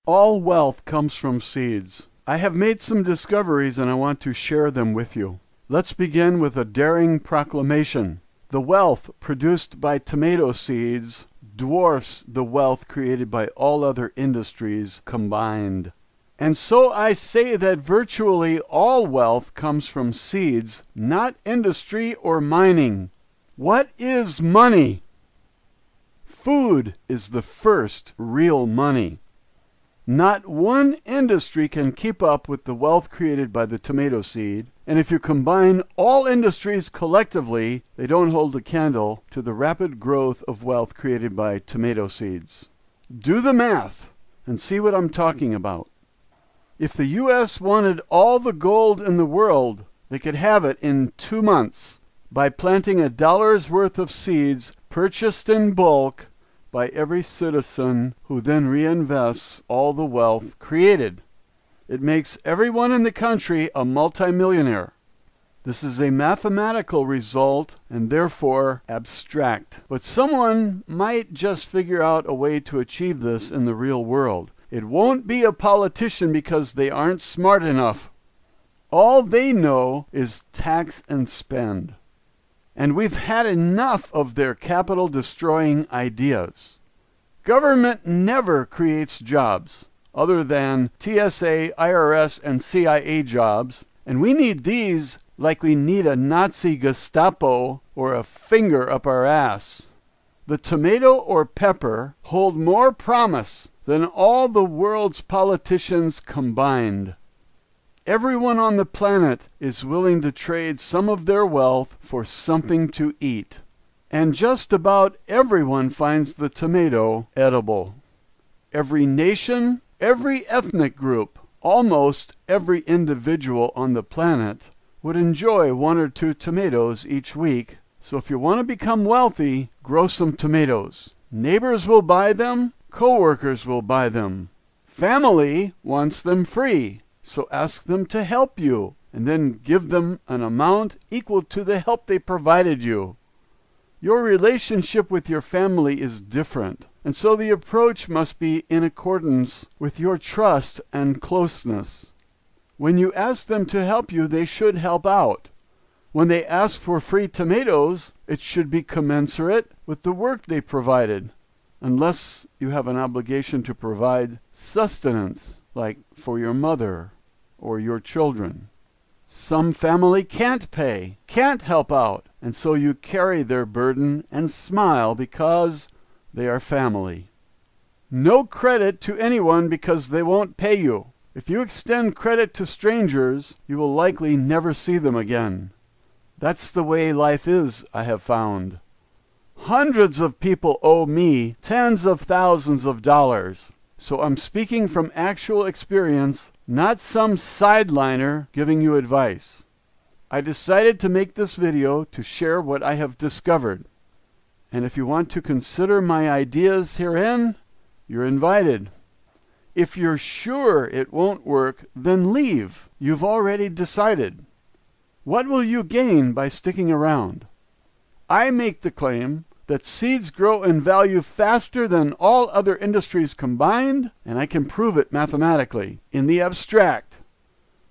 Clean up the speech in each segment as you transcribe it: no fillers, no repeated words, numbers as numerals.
All wealth comes from seeds. I have made some discoveries and I want to share them with you. Let's begin with a daring proclamation. The wealth produced by tomato seeds dwarfs the wealth created by all other industries combined. And so I say that virtually all wealth comes from seeds, not industry or mining. What is money? Food is the first real money. Not one industry can keep up with the wealth created by the tomato seed, and if you combine all industries collectively, they don't hold a candle to the rapid growth of wealth created by tomato seeds. Do the math and see what I'm talking about. If the U.S. wanted all the gold in the world, they could have it in 2 months by planting $1's worth of seeds purchased in bulk by every citizen who then reinvests all the wealth created. It makes everyone in the country a multimillionaire. This is a mathematical result and therefore abstract. But someone might just figure out a way to achieve this in the real world. It won't be a politician because they aren't smart enough. All they know is tax and spend. And we've had enough of their capital-destroying ideas. Government never creates jobs, other than TSA, IRS, and CIA jobs, and we need these like we need a Nazi Gestapo or a finger up our ass. The tomato or pepper hold more promise than all the world's politicians combined. Everyone on the planet is willing to trade some of their wealth for something to eat. And just about everyone finds the tomato edible. Every nation, every ethnic group, almost every individual on the planet would enjoy 1 or 2 tomatoes each week. So if you want to become wealthy, grow some tomatoes. Neighbors will buy them, co-workers will buy them. Family wants them free. So ask them to help you, and then give them an amount equal to the help they provided you. Your relationship with your family is different, and so the approach must be in accordance with your trust and closeness. When you ask them to help you, they should help out. When they ask for free tomatoes, it should be commensurate with the work they provided, unless you have an obligation to provide sustenance, like for your mother or your children. Some family can't pay, can't help out, and so you carry their burden and smile because they are family. No credit to anyone because they won't pay you. If you extend credit to strangers, you will likely never see them again. That's the way life is, I have found. Hundreds of people owe me tens of thousands of dollars. So I'm speaking from actual experience, not some sideliner giving you advice. I decided to make this video to share what I have discovered. And if you want to consider my ideas herein, you're invited. If you're sure it won't work, then leave. You've already decided. What will you gain by sticking around? I make the claim that seeds grow in value faster than all other industries combined, and I can prove it mathematically, in the abstract.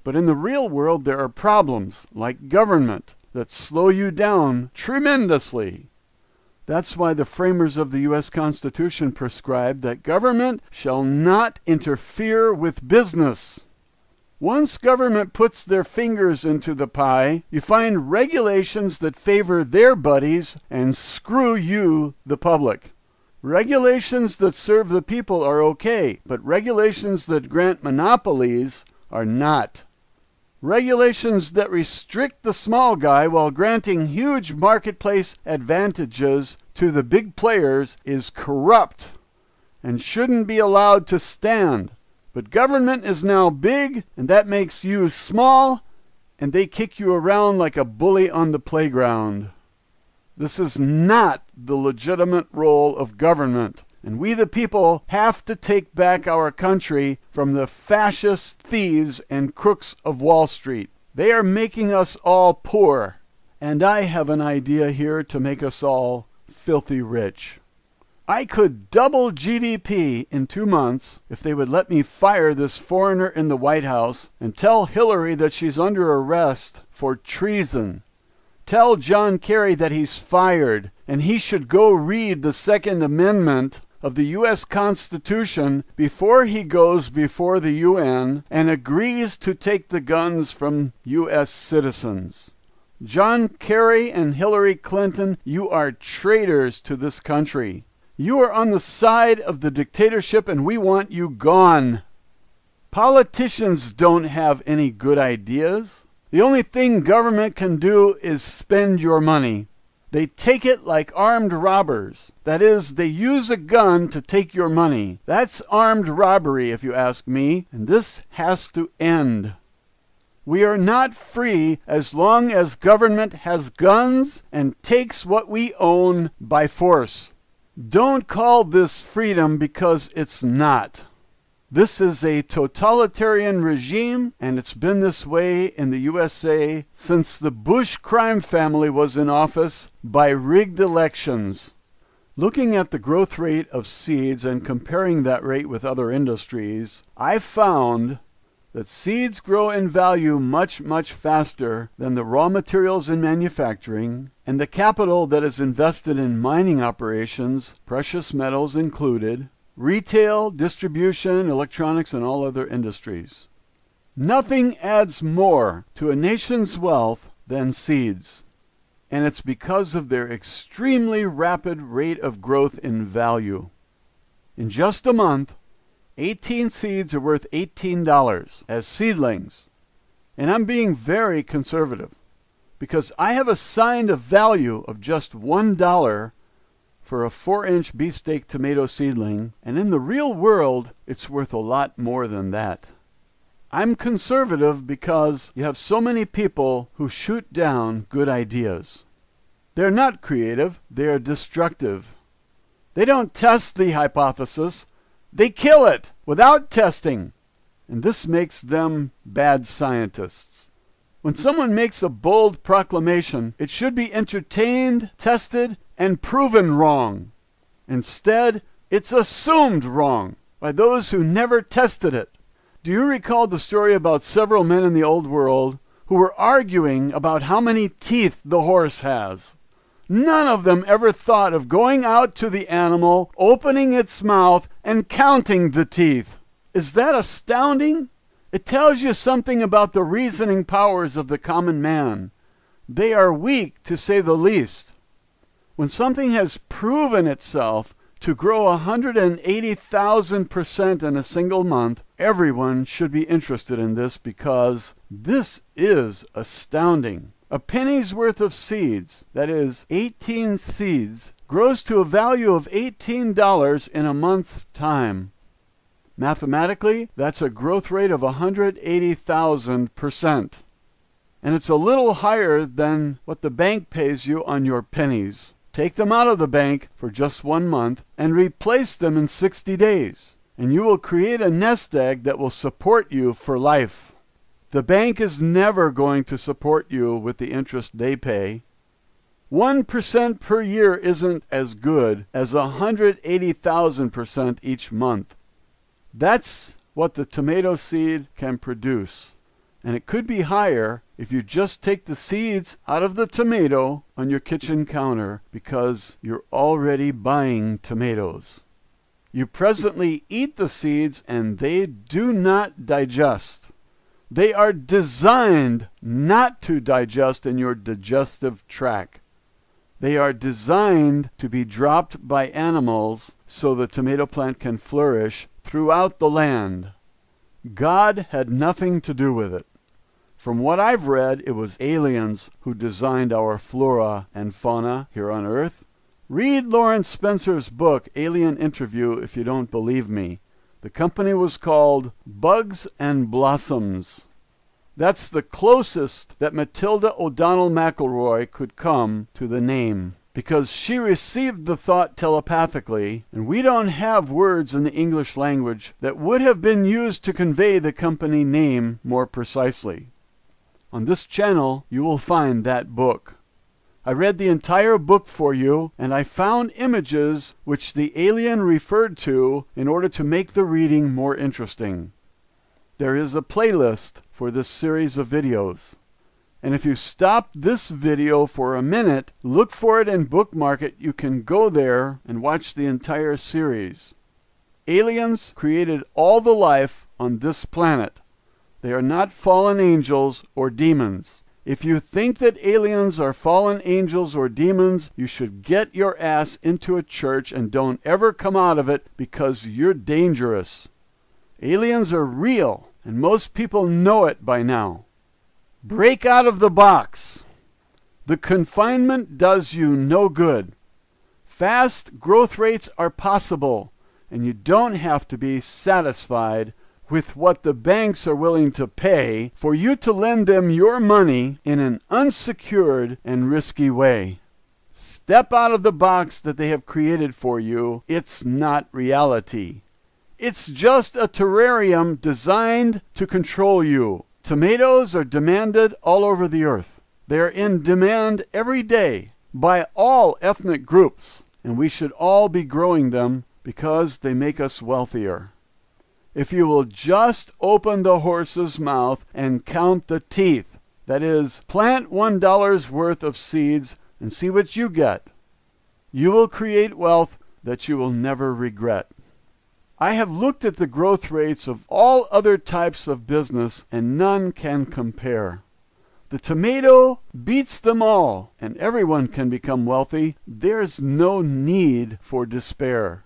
But in the real world, there are problems, like government, that slow you down tremendously. That's why the framers of the U.S. Constitution prescribed that government shall not interfere with business. Once government puts their fingers into the pie, you find regulations that favor their buddies and screw you, the public. Regulations that serve the people are okay, but regulations that grant monopolies are not. Regulations that restrict the small guy while granting huge marketplace advantages to the big players is corrupt and shouldn't be allowed to stand. But government is now big, and that makes you small, and they kick you around like a bully on the playground. This is not the legitimate role of government, and we the people have to take back our country from the fascist thieves and crooks of Wall Street. They are making us all poor, and I have an idea here to make us all filthy rich. I could double GDP in 2 months if they would let me fire this foreigner in the White House and tell Hillary that she's under arrest for treason. Tell John Kerry that he's fired and he should go read the Second Amendment of the U.S. Constitution before he goes before the UN and agrees to take the guns from U.S. citizens. John Kerry and Hillary Clinton, you are traitors to this country. You are on the side of the dictatorship and we want you gone. Politicians don't have any good ideas. The only thing government can do is spend your money. They take it like armed robbers. That is, they use a gun to take your money. That's armed robbery, if you ask me, and this has to end. We are not free as long as government has guns and takes what we own by force. Don't call this freedom because it's not. This is a totalitarian regime, and it's been this way in the USA since the Bush crime family was in office by rigged elections. Looking at the growth rate of seeds and comparing that rate with other industries, I found that seeds grow in value much, much faster than the raw materials in manufacturing and the capital that is invested in mining operations, precious metals included, retail, distribution, electronics, and all other industries. Nothing adds more to a nation's wealth than seeds, and it's because of their extremely rapid rate of growth in value. In just a month, 18 seeds are worth $18 as seedlings. And I'm being very conservative because I have assigned a value of just $1 for a 4-inch beefsteak tomato seedling, and in the real world, it's worth a lot more than that. I'm conservative because you have so many people who shoot down good ideas. They're not creative, they are destructive. They don't test the hypothesis. They kill it without testing, and this makes them bad scientists. When someone makes a bold proclamation, it should be entertained, tested, and proven wrong. Instead, it's assumed wrong by those who never tested it. Do you recall the story about several men in the old world who were arguing about how many teeth the horse has? None of them ever thought of going out to the animal, opening its mouth, and counting the teeth. Is that astounding? It tells you something about the reasoning powers of the common man. They are weak, to say the least. When something has proven itself to grow 180,000% in a single month, everyone should be interested in this because this is astounding. A penny's worth of seeds, that is 18 seeds, grows to a value of $18 in a month's time. Mathematically, that's a growth rate of 180,000%. And it's a little higher than what the bank pays you on your pennies. Take them out of the bank for just 1 month and replace them in 60 days, and you will create a nest egg that will support you for life. The bank is never going to support you with the interest they pay. 1% per year isn't as good as 180,000% each month. That's what the tomato seed can produce. And it could be higher if you just take the seeds out of the tomato on your kitchen counter because you're already buying tomatoes. You presently eat the seeds and they do not digest. They are designed not to digest in your digestive tract. They are designed to be dropped by animals so the tomato plant can flourish throughout the land. God had nothing to do with it. From what I've read, it was aliens who designed our flora and fauna here on Earth. Read Lawrence Spencer's book, Alien Interview, if you don't believe me. The company was called Bugs and Blossoms. That's the closest that Matilda O'Donnell McElroy could come to the name, because she received the thought telepathically, and we don't have words in the English language that would have been used to convey the company name more precisely. On this channel, you will find that book. I read the entire book for you, and I found images which the alien referred to in order to make the reading more interesting. There is a playlist for this series of videos. And if you stop this video for a minute, look for it and bookmark it, you can go there and watch the entire series. Aliens created all the life on this planet. They are not fallen angels or demons. If you think that aliens are fallen angels or demons, you should get your ass into a church and don't ever come out of it because you're dangerous. Aliens are real, and most people know it by now. Break out of the box. The confinement does you no good. Fast growth rates are possible, and you don't have to be satisfied with what the banks are willing to pay for you to lend them your money in an unsecured and risky way. Step out of the box that they have created for you. It's not reality. It's just a terrarium designed to control you. Tomatoes are demanded all over the earth. They are in demand every day by all ethnic groups, and we should all be growing them because they make us wealthier. If you will just open the horse's mouth and count the teeth, that is, plant $1 worth of seeds and see what you get, you will create wealth that you will never regret. I have looked at the growth rates of all other types of business, and none can compare. The tomato beats them all, and everyone can become wealthy. There's no need for despair.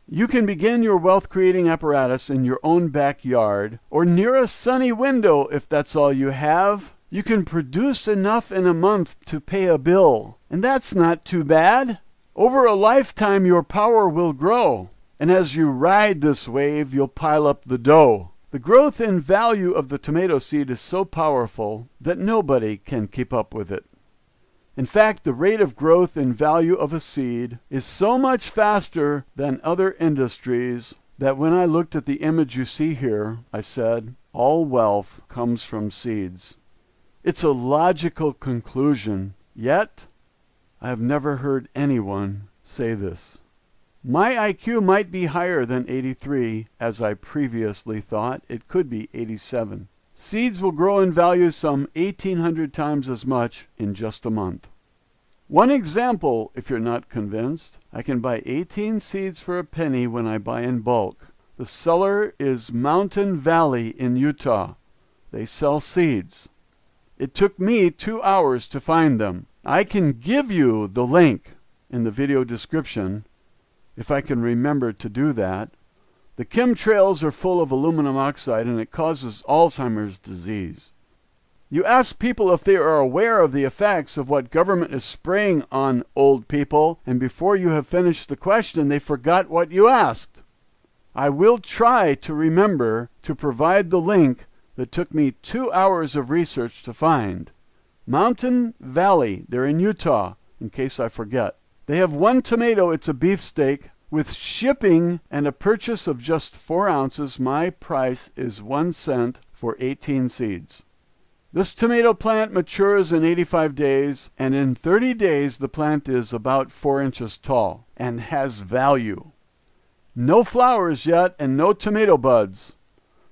You can begin your wealth-creating apparatus in your own backyard or near a sunny window if that's all you have. You can produce enough in a month to pay a bill, and that's not too bad. Over a lifetime, your power will grow, and as you ride this wave, you'll pile up the dough. The growth in value of the tomato seed is so powerful that nobody can keep up with it. In fact, the rate of growth in value of a seed is so much faster than other industries that when I looked at the image you see here, I said, all wealth comes from seeds. It's a logical conclusion, yet I have never heard anyone say this. My IQ might be higher than 83, as I previously thought. It could be 87. Seeds will grow in value some 1,800 times as much in just a month. One example, if you're not convinced, I can buy 18 seeds for a penny when I buy in bulk. The seller is Mountain Valley in Utah. They sell seeds. It took me 2 hours to find them. I can give you the link in the video description if I can remember to do that. The chemtrails are full of aluminum oxide and it causes Alzheimer's disease. You ask people if they are aware of the effects of what government is spraying on old people, and before you have finished the question, they forgot what you asked. I will try to remember to provide the link that took me 2 hours of research to find. Mountain Valley, they're in Utah, in case I forget. They have one tomato, it's a beefsteak. With shipping and a purchase of just 4 ounces, my price is 1 cent for 18 seeds. This tomato plant matures in 85 days, and in 30 days the plant is about 4 inches tall and has value. No flowers yet and no tomato buds,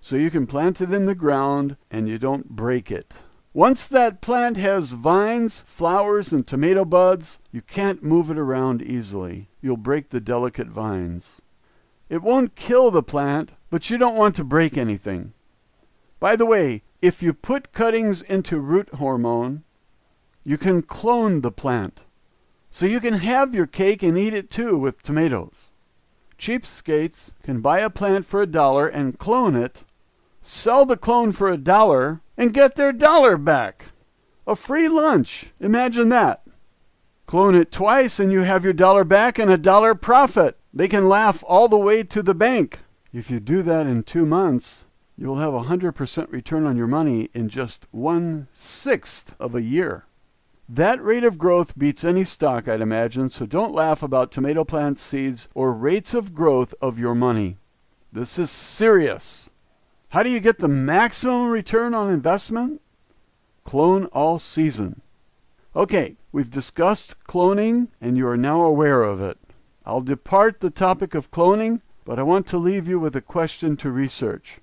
so you can plant it in the ground and you don't break it. Once that plant has vines, flowers, and tomato buds, you can't move it around easily. You'll break the delicate vines. It won't kill the plant, but you don't want to break anything. By the way, if you put cuttings into root hormone, you can clone the plant. So you can have your cake and eat it too with tomatoes. Cheapskates can buy a plant for $1 and clone it, sell the clone for $1, and get their $1 back. A free lunch. Imagine that. Clone it twice and you have your $1 back and $1 profit. They can laugh all the way to the bank. If you do that in 2 months, you will have 100% return on your money in just 1/6 of a year. That rate of growth beats any stock, I'd imagine, so don't laugh about tomato plant seeds or rates of growth of your money. This is serious. How do you get the maximum return on investment? Clone all season. Okay, we've discussed cloning, and you are now aware of it. I'll depart the topic of cloning, but I want to leave you with a question to research.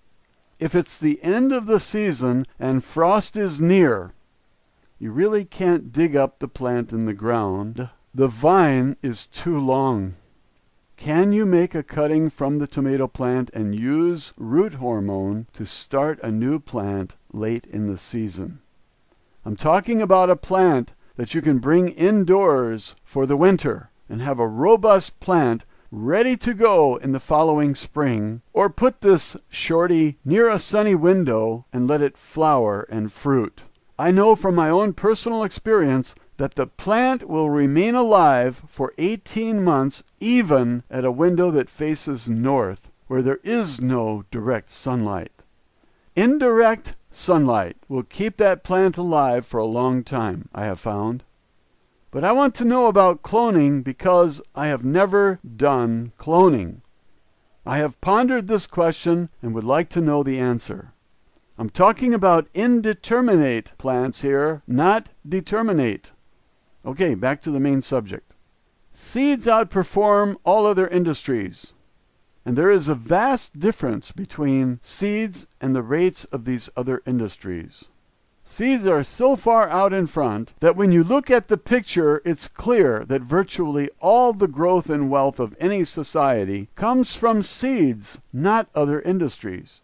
If it's the end of the season and frost is near, you really can't dig up the plant in the ground. The vine is too long. Can you make a cutting from the tomato plant and use root hormone to start a new plant late in the season? I'm talking about a plant that you can bring indoors for the winter and have a robust plant ready to go in the following spring, or put this shorty near a sunny window and let it flower and fruit. I know from my own personal experience that the plant will remain alive for 18 months even at a window that faces north, where there is no direct sunlight. Indirect sunlight will keep that plant alive for a long time, I have found. But I want to know about cloning because I have never done cloning. I have pondered this question and would like to know the answer. I'm talking about indeterminate plants here, not determinate. Okay, back to the main subject. Seeds outperform all other industries, and there is a vast difference between seeds and the rates of these other industries. Seeds are so far out in front that when you look at the picture, it's clear that virtually all the growth and wealth of any society comes from seeds, not other industries.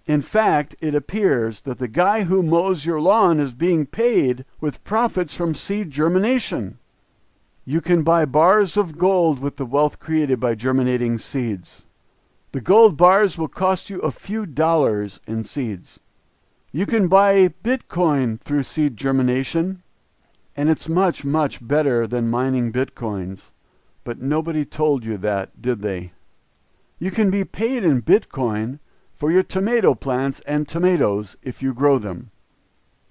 In fact, it appears that the guy who mows your lawn is being paid with profits from seed germination. You can buy bars of gold with the wealth created by germinating seeds. The gold bars will cost you a few dollars in seeds. You can buy Bitcoin through seed germination, and it's much, much better than mining Bitcoins. But nobody told you that, did they? You can be paid in Bitcoin for your tomato plants and tomatoes if you grow them.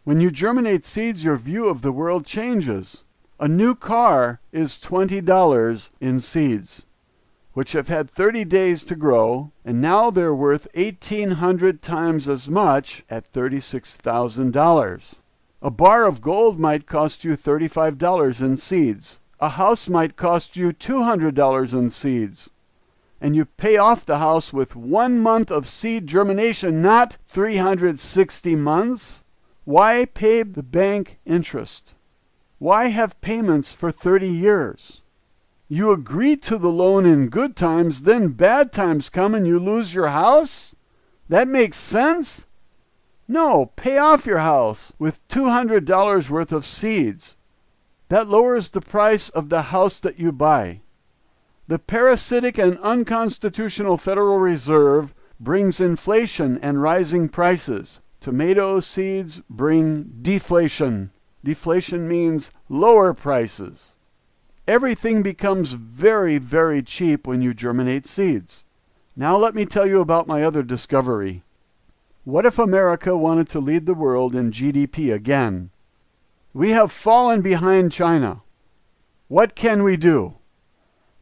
When you germinate seeds, your view of the world changes. A new car is $20 in seeds, which have had 30 days to grow, and now they're worth 1,800 times as much at $36,000. A bar of gold might cost you $35 in seeds. A house might cost you $200 in seeds. And you pay off the house with 1 month of seed germination, not 360 months. Why pay the bank interest? Why have payments for 30 years? You agreed to the loan in good times, then bad times come and you lose your house? That makes sense? No, pay off your house with $200 worth of seeds. That lowers the price of the house that you buy. The parasitic and unconstitutional Federal Reserve brings inflation and rising prices. Tomato seeds bring deflation. Deflation means lower prices. Everything becomes very, very cheap when you germinate seeds. Now let me tell you about my other discovery. What if America wanted to lead the world in GDP again? We have fallen behind China. What can we do?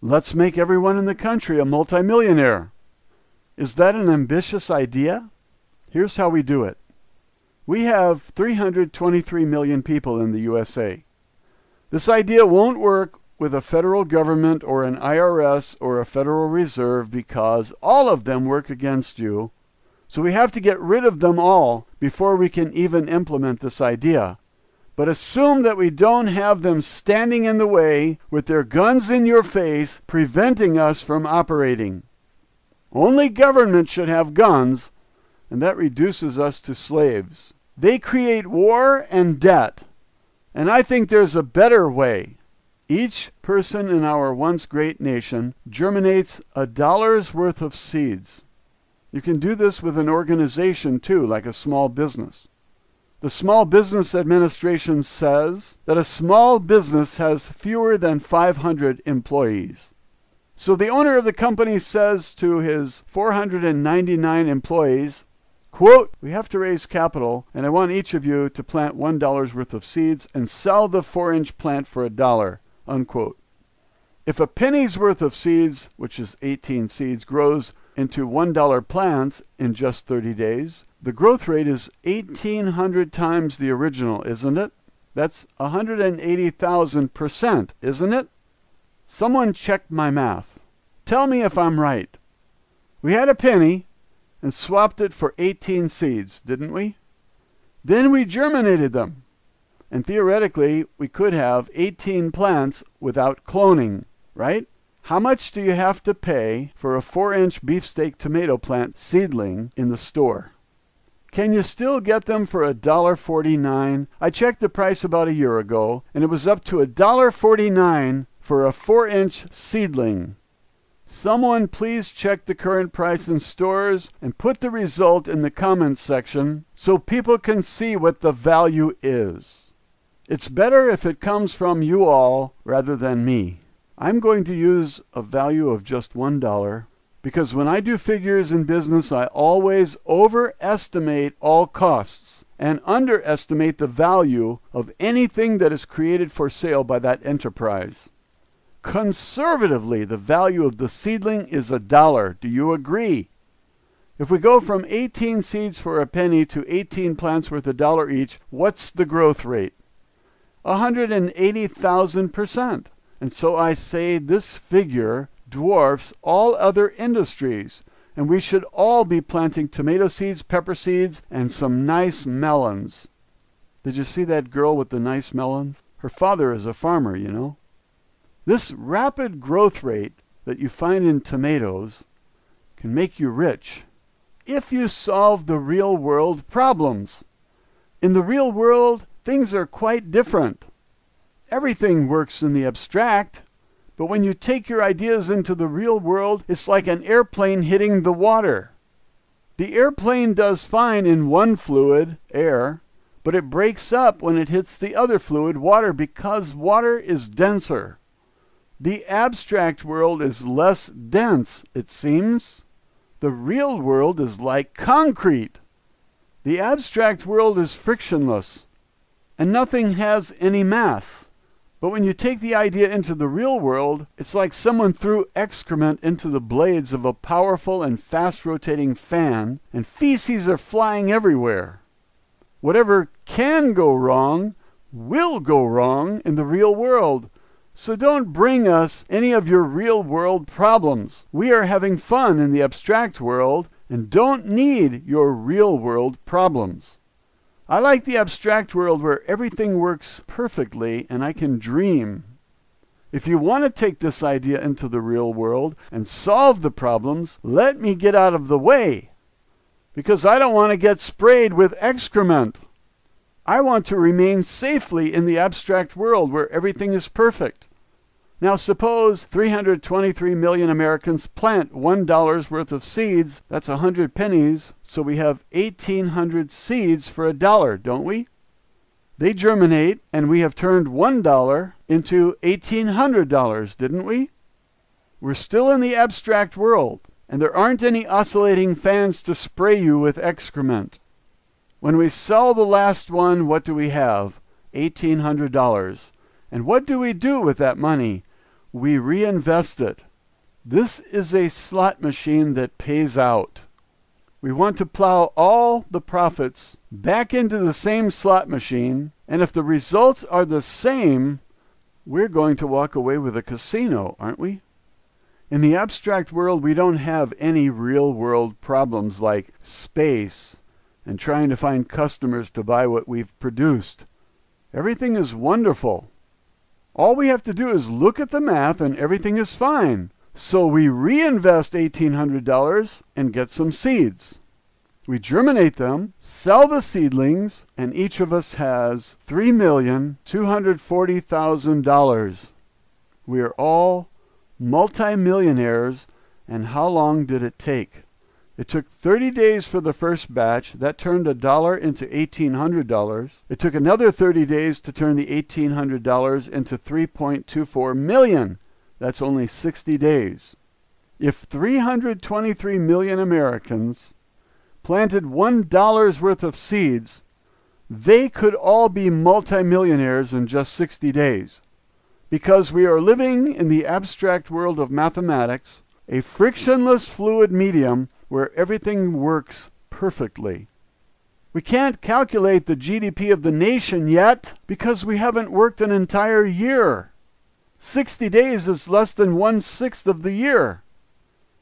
Let's make everyone in the country a multimillionaire. Is that an ambitious idea? Here's how we do it. We have 323 million people in the USA. This idea won't work with a federal government or an IRS or a Federal Reserve because all of them work against you. So we have to get rid of them all before we can even implement this idea. But assume that we don't have them standing in the way with their guns in your face, preventing us from operating. Only government should have guns, and that reduces us to slaves. They create war and debt, and I think there's a better way. Each person in our once great nation germinates $1 worth of seeds. You can do this with an organization too, like a small business. The Small Business Administration says that a small business has fewer than 500 employees. So the owner of the company says to his 499 employees, quote, "We have to raise capital, and I want each of you to plant $1 worth of seeds and sell the 4-inch plant for $1, unquote. If a penny's worth of seeds, which is 18 seeds, grows into $1 plants in just 30 days, the growth rate is 1,800 times the original, isn't it? That's 180,000%, isn't it? Someone check my math. Tell me if I'm right. We had a penny and swapped it for 18 seeds, didn't we? Then we germinated them. And theoretically, we could have 18 plants without cloning, right? How much do you have to pay for a 4-inch beefsteak tomato plant seedling in the store? Can you still get them for $1.49? I checked the price about a year ago, and it was up to $1.49 for a 4-inch seedling. Someone please check the current price in stores and put the result in the comments section so people can see what the value is. It's better if it comes from you all rather than me. I'm going to use a value of just $1 because when I do figures in business, I always overestimate all costs and underestimate the value of anything that is created for sale by that enterprise. Conservatively, the value of the seedling is $1. Do you agree? If we go from 18 seeds for a penny to 18 plants worth $1 each, what's the growth rate? 180,000%. And so I say this figure dwarfs all other industries, and we should all be planting tomato seeds, pepper seeds, and some nice melons. Did you see that girl with the nice melons? Her father is a farmer, you know. This rapid growth rate that you find in tomatoes can make you rich if you solve the real world problems. In the real world, things are quite different. Everything works in the abstract, but when you take your ideas into the real world, it's like an airplane hitting the water. The airplane does fine in one fluid, air, but it breaks up when it hits the other fluid, water, because water is denser. The abstract world is less dense, it seems. The real world is like concrete. The abstract world is frictionless, and nothing has any mass. But when you take the idea into the real world, it's like someone threw excrement into the blades of a powerful and fast-rotating fan, and feces are flying everywhere. Whatever can go wrong will go wrong in the real world. So don't bring us any of your real-world problems. We are having fun in the abstract world and don't need your real-world problems. I like the abstract world where everything works perfectly and I can dream. If you want to take this idea into the real world and solve the problems, let me get out of the way, because I don't want to get sprayed with excrement. I want to remain safely in the abstract world where everything is perfect. Now suppose 323 million Americans plant $1 worth of seeds. That's 100 pennies. So we have 1,800 seeds for $1, don't we? They germinate, and we have turned $1 into $1,800, didn't we? We're still in the abstract world, and there aren't any oscillating fans to spray you with excrement. When we sell the last one, what do we have? $1,800. And what do we do with that money? We reinvest it. This is a slot machine that pays out. We want to plow all the profits back into the same slot machine, and if the results are the same, we're going to walk away with a casino, aren't we? In the abstract world, we don't have any real-world problems like space and trying to find customers to buy what we've produced. Everything is wonderful. All we have to do is look at the math and everything is fine. So we reinvest $1,800 and get some seeds. We germinate them, sell the seedlings, and each of us has $3,240,000. We are all multimillionaires, and how long did it take? It took 30 days for the first batch. That turned $1 into $1,800. It took another 30 days to turn the $1,800 into 3.24 million. That's only 60 days. If 323 million Americans planted $1 worth of seeds, they could all be multimillionaires in just 60 days. Because we are living in the abstract world of mathematics, a frictionless fluid medium where everything works perfectly. We can't calculate the GDP of the nation yet because we haven't worked an entire year. 60 days is less than 1/6 of the year.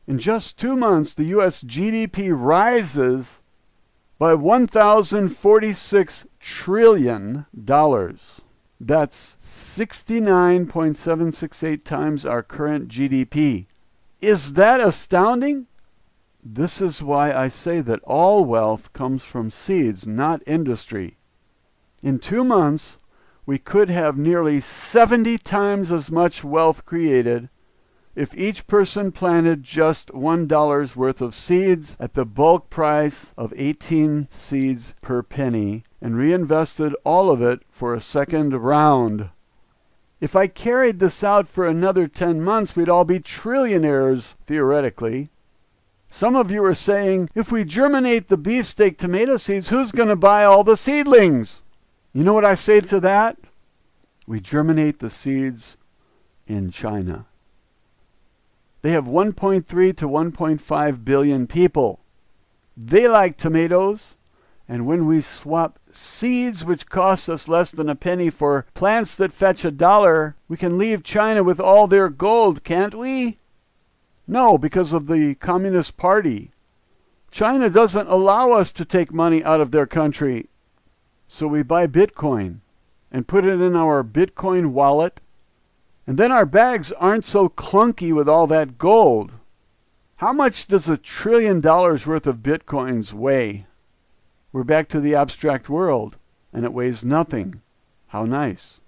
In just 2 months, the U.S. GDP rises by $1,046 trillion. That's 69.768 times our current GDP. Is that astounding? This is why I say that all wealth comes from seeds, not industry. In 2 months, we could have nearly 70 times as much wealth created if each person planted just $1 worth of seeds at the bulk price of 18 seeds per penny and reinvested all of it for a second round. If I carried this out for another 10 months, we'd all be trillionaires, theoretically. Some of you are saying, if we germinate the beefsteak tomato seeds, who's going to buy all the seedlings? You know what I say to that? We germinate the seeds in China. They have 1.3 to 1.5 billion people. They like tomatoes, and when we swap seeds, which cost us less than a penny, for plants that fetch $1, we can leave China with all their gold, can't we? No, because of the Communist Party. China doesn't allow us to take money out of their country. So we buy Bitcoin and put it in our Bitcoin wallet, and then our bags aren't so clunky with all that gold. How much does $1 trillion worth of Bitcoins weigh? We're back to the abstract world, and it weighs nothing. How nice.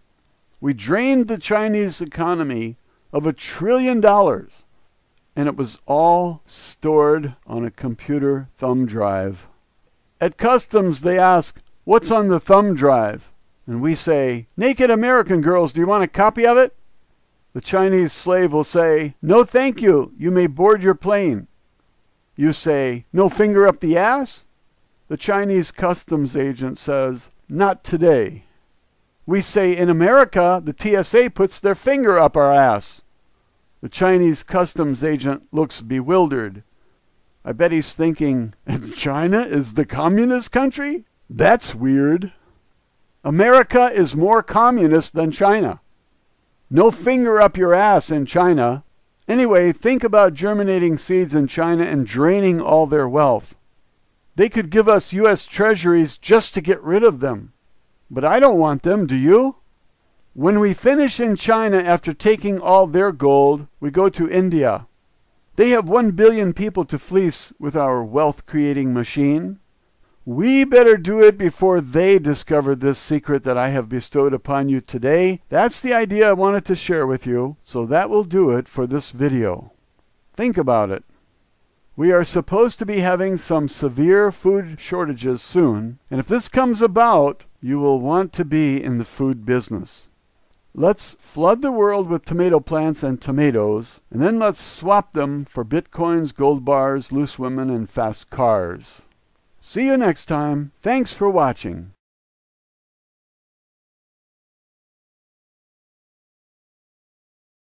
We drained the Chinese economy of $1 trillion, and it was all stored on a computer thumb drive. At customs, they ask, "What's on the thumb drive?" And we say, "Naked American girls, do you want a copy of it?" The Chinese slave will say, "No thank you, you may board your plane." You say, "No finger up the ass?" The Chinese customs agent says, "Not today." We say, "In America, the TSA puts their finger up our ass." The Chinese customs agent looks bewildered. I bet he's thinking, "And China is the communist country? That's weird." America is more communist than China. No finger up your ass in China. Anyway, think about germinating seeds in China and draining all their wealth. They could give us U.S. treasuries just to get rid of them. But I don't want them, do you? When we finish in China after taking all their gold, we go to India. They have 1 billion people to fleece with our wealth-creating machine. We better do it before they discover this secret that I have bestowed upon you today. That's the idea I wanted to share with you, so that will do it for this video. Think about it. We are supposed to be having some severe food shortages soon, and if this comes about, you will want to be in the food business. Let's flood the world with tomato plants and tomatoes, and then let's swap them for bitcoins, gold bars, loose women, and fast cars. See you next time. Thanks for watching.